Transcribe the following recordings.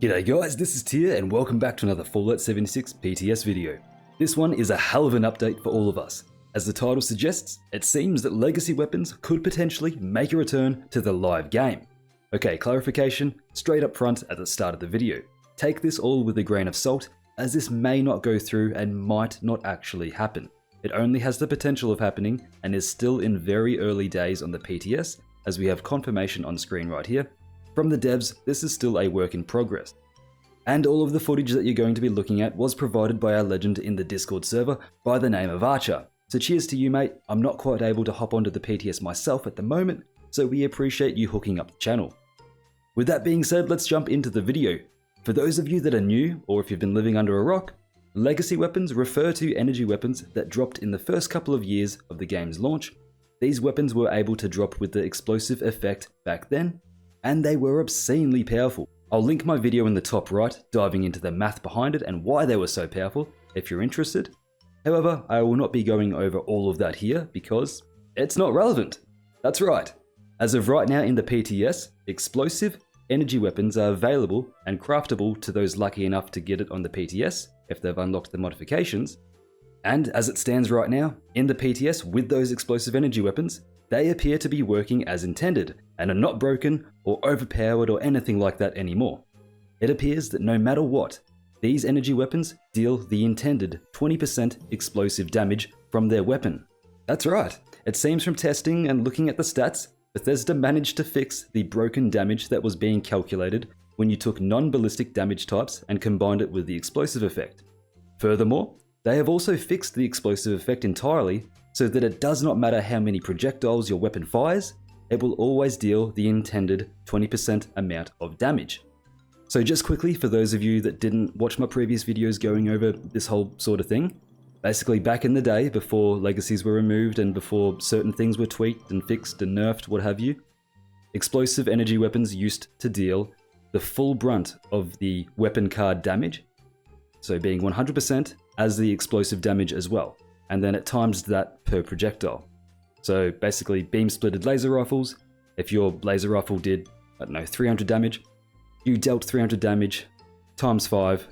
G'day guys, this is Tia and welcome back to another Fallout 76 PTS video. This one is a hell of an update for all of us. As the title suggests, it seems that legacy weapons could potentially make a return to the live game. Okay, clarification, straight up front at the start of the video. Take this all with a grain of salt, as this may not go through and might not actually happen. It only has the potential of happening and is still in very early days on the PTS, as we have confirmation on screen right here. From the devs, this is still a work in progress. And all of the footage that you're going to be looking at was provided by our legend in the Discord server by the name of Archer. So cheers to you, mate. I'm not quite able to hop onto the PTS myself at the moment, so we appreciate you hooking up the channel. With that being said, let's jump into the video. For those of you that are new, or if you've been living under a rock, legacy weapons refer to energy weapons that dropped in the first couple of years of the game's launch. These weapons were able to drop with the explosive effect back then, and they were obscenely powerful. I'll link my video in the top right, diving into the math behind it and why they were so powerful, if you're interested. However, I will not be going over all of that here because it's not relevant. That's right. As of right now in the PTS, explosive energy weapons are available and craftable to those lucky enough to get it on the PTS if they've unlocked the modifications. And as it stands right now, in the PTS with those explosive energy weapons, they appear to be working as intended and are not broken or overpowered or anything like that anymore. It appears that no matter what, these energy weapons deal the intended 20% explosive damage from their weapon. That's right, it seems from testing and looking at the stats, Bethesda managed to fix the broken damage that was being calculated when you took non-ballistic damage types and combined it with the explosive effect. Furthermore, they have also fixed the explosive effect entirely so that it does not matter how many projectiles your weapon fires, it will always deal the intended 20% amount of damage. So just quickly, for those of you that didn't watch my previous videos going over this whole sort of thing, basically back in the day before legacies were removed and before certain things were tweaked and fixed and nerfed, what have you, explosive energy weapons used to deal the full brunt of the weapon card damage, so being 100% as the explosive damage as well. And then it times that per projectile. So basically beam splitted laser rifles, if your laser rifle did, 300 damage, you dealt 300 damage times 5,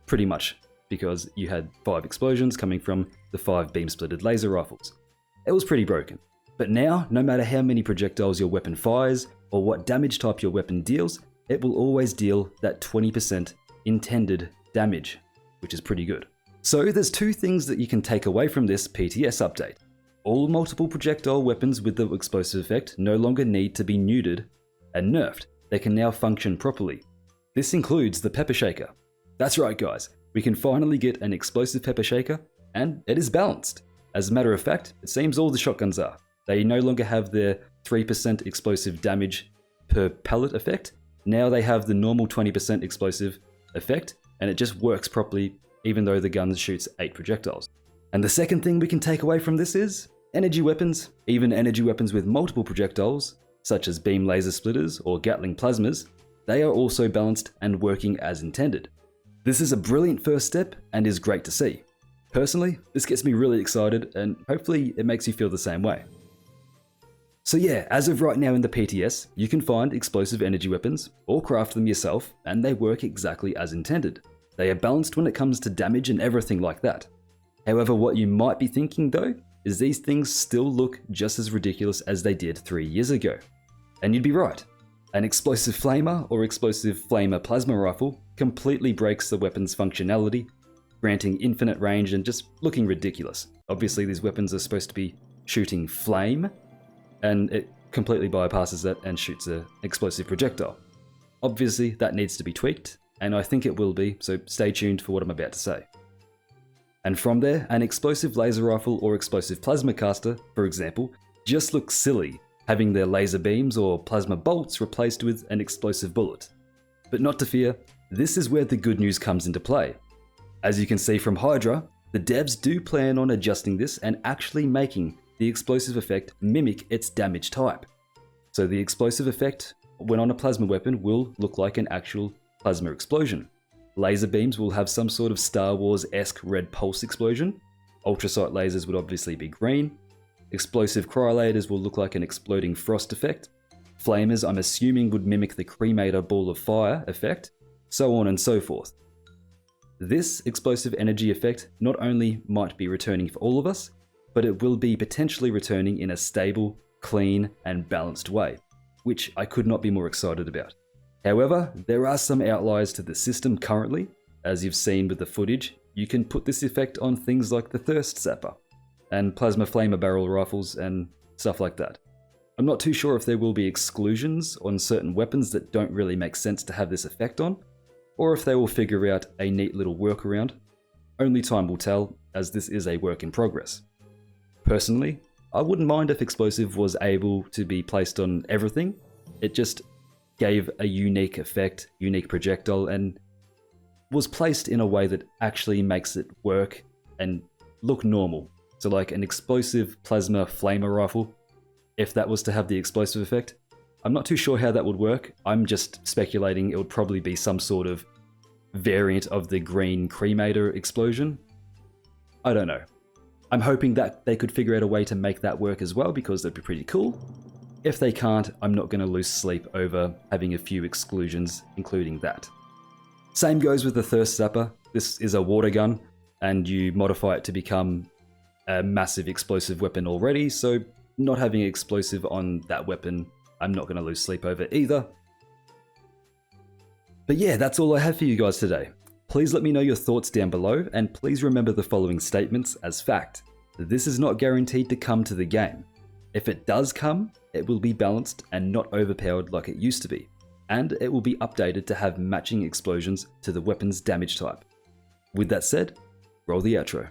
pretty much, because you had 5 explosions coming from the 5 beam splitted laser rifles. It was pretty broken. But now, no matter how many projectiles your weapon fires, or what damage type your weapon deals, it will always deal that 20% intended damage, which is pretty good. So there's two things that you can take away from this PTS update. All multiple projectile weapons with the explosive effect no longer need to be neutered and nerfed. They can now function properly. This includes the pepper shaker. That's right guys, we can finally get an explosive pepper shaker and it is balanced. As a matter of fact, it seems all the shotguns are. They no longer have their 3% explosive damage per pellet effect. Now they have the normal 20% explosive effect and it just works properly even though the gun shoots 8 projectiles. And the second thing we can take away from this is energy weapons, even energy weapons with multiple projectiles, such as beam laser splitters or Gatling plasmas, they are also balanced and working as intended. This is a brilliant first step and is great to see. Personally, this gets me really excited and hopefully it makes you feel the same way. So yeah, as of right now in the PTS, you can find explosive energy weapons or craft them yourself and they work exactly as intended. They are balanced when it comes to damage and everything like that. However, what you might be thinking though, is these things still look just as ridiculous as they did 3 years ago. And you'd be right. An explosive flamer or explosive flamer plasma rifle completely breaks the weapon's functionality, granting infinite range and just looking ridiculous. Obviously these weapons are supposed to be shooting flame, and it completely bypasses that and shoots an explosive projectile. Obviously that needs to be tweaked, and I think it will be, so stay tuned for what I'm about to say. And from there, an explosive laser rifle or explosive plasma caster, for example, just looks silly, having their laser beams or plasma bolts replaced with an explosive bullet. But not to fear, this is where the good news comes into play. As you can see from Hydra, the devs do plan on adjusting this and actually making the explosive effect mimic its damage type. So the explosive effect, when on a plasma weapon, will look like an actual plasma explosion. Laser beams will have some sort of Star Wars-esque red pulse explosion. Ultrasight lasers would obviously be green. Explosive cryolators will look like an exploding frost effect. Flamers, I'm assuming, would mimic the cremator ball of fire effect. so on and so forth. This explosive energy effect not only might be returning for all of us, but it will be potentially returning in a stable, clean, and balanced way, which I could not be more excited about. However, there are some outliers to the system currently. As you've seen with the footage, you can put this effect on things like the Thirst Sapper, and Plasma Flamer barrel rifles, and stuff like that. I'm not too sure if there will be exclusions on certain weapons that don't really make sense to have this effect on, or if they will figure out a neat little workaround. Only time will tell, as this is a work in progress. Personally, I wouldn't mind if explosive was able to be placed on everything. It just gave a unique effect, unique projectile, and was placed in a way that actually makes it work and look normal. So like an explosive plasma flamer rifle, if that was to have the explosive effect, I'm not too sure how that would work. I'm just speculating it would probably be some sort of variant of the green cremator explosion. I don't know. I'm hoping that they could figure out a way to make that work as well, because that'd be pretty cool. If they can't, I'm not going to lose sleep over having a few exclusions, including that. Same goes with the Thirst Sapper. This is a water gun, and you modify it to become a massive explosive weapon already, so not having explosive on that weapon, I'm not going to lose sleep over either. But yeah, that's all I have for you guys today. Please let me know your thoughts down below, and please remember the following statements as fact. This is not guaranteed to come to the game. If it does come, it will be balanced and not overpowered like it used to be, and it will be updated to have matching explosions to the weapon's damage type. With that said, roll the outro.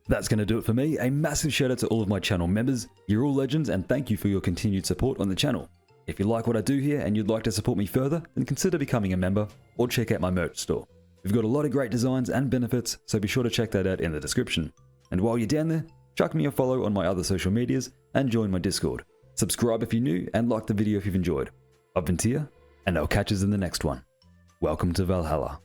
That's going to do it for me. A massive shout out to all of my channel members. You're all legends, and thank you for your continued support on the channel. If you like what I do here and you'd like to support me further, then consider becoming a member or check out my merch store. We've got a lot of great designs and benefits, so be sure to check that out in the description. And while you're down there, chuck me a follow on my other social medias and join my Discord. Subscribe if you're new and like the video if you've enjoyed. I've been Tia, and I'll catch us in the next one. Welcome to Valhalla.